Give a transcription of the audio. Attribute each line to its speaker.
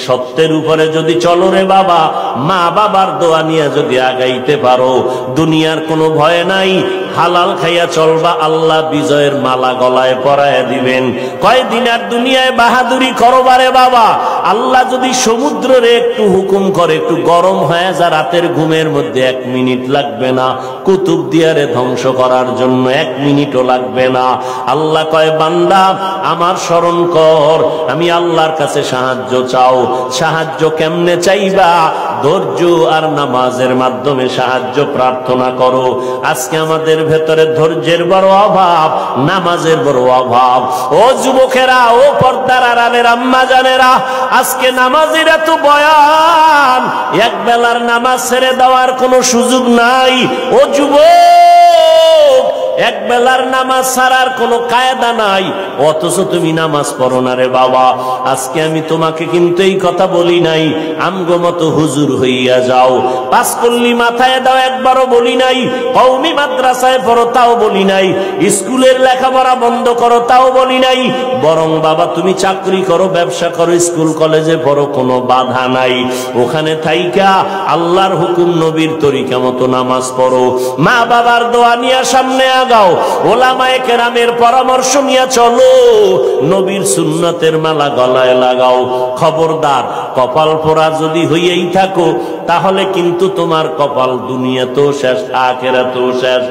Speaker 1: সত্যের উপরে যদি চলো রে বাবা, মা বাবার দোয়া নিয়ে যদি আগাইতে পারো, দুনিয়ার কোনো ভয় নাই, হালাল খাইয়া চলবা, আল্লাহ বিজয়ের মালা গলায় পরায় দিবেন। কয়দিন আর দুনিয়ায় বাহাদুরি করবারে বাবা, আল্লাহ যদি সমুদ্রে একটু হুকুম করে একটু গরম হয়ে যা, রাতের ঘুমের মধ্যে 1 মিনিট লাগবে না, কুতুব দিয়ারে ধ্বংস করার জন্য 1 মিনিটও লাগবে না। আল্লাহ কয় বান্দা আমার স্মরণ কর, আমি আল্লাহর কাছে সাহায্য চাও। সাহায্য কেমনে চাইবা? ধৈর্য আর নামাজের মাধ্যমে সাহায্য প্রার্থনা করো। আজকে আমাদের ভেতরে ধৈর্যের বড় অভাব, নামাজের বড় অভাব। ও যুবকেরা, ও পর্দার আড়ালের আম্মা জানেরা, আজকে নামাজের এত বয়ান, এক বেলার নামাজ ছেড়ে দেওয়ার কোনো সুযোগ নাই। ও যুবক, এক বেলার নামাজ ছাড়ার কোনো কায়দা নাই, অথচ তুমি নামাজ পড়ো না রে বাবা। আজকে আমি তোমাকে কিন্তু এই কথা বলি নাই আমগো মতো হুজুর হইয়া যাও, পাঁচকল্লি মাথায় দাও একবারও বলি নাই, কওমি মাদ্রাসায় পড়ো তাও বলি নাই, স্কুলের লেখাপড়া বন্ধ করো তাও বলি নাই। বরং বাবা তুমি চাকরি করো, ব্যবসা করো, স্কুল কলেজে পড়ো, কোনো বাধা নাই। ওখানে থাইকা আল্লাহর হুকুম নবীর তরিকা মতো নামাজ পড়ো, মা বাবার দোয়া নিয়ে সামনে আগাও, ওলামায়ে কেরামের পরামর্শ নিয়ে চলো, নবীর সুন্নতের মালা গলায় লাগাও। খবরদার, কপাল পোড়া যদি হইয়াই থাকো তাহলে কিন্তু তোমার কপাল দুনিয়াতেও শেষ, আখিরাতেও শেষ।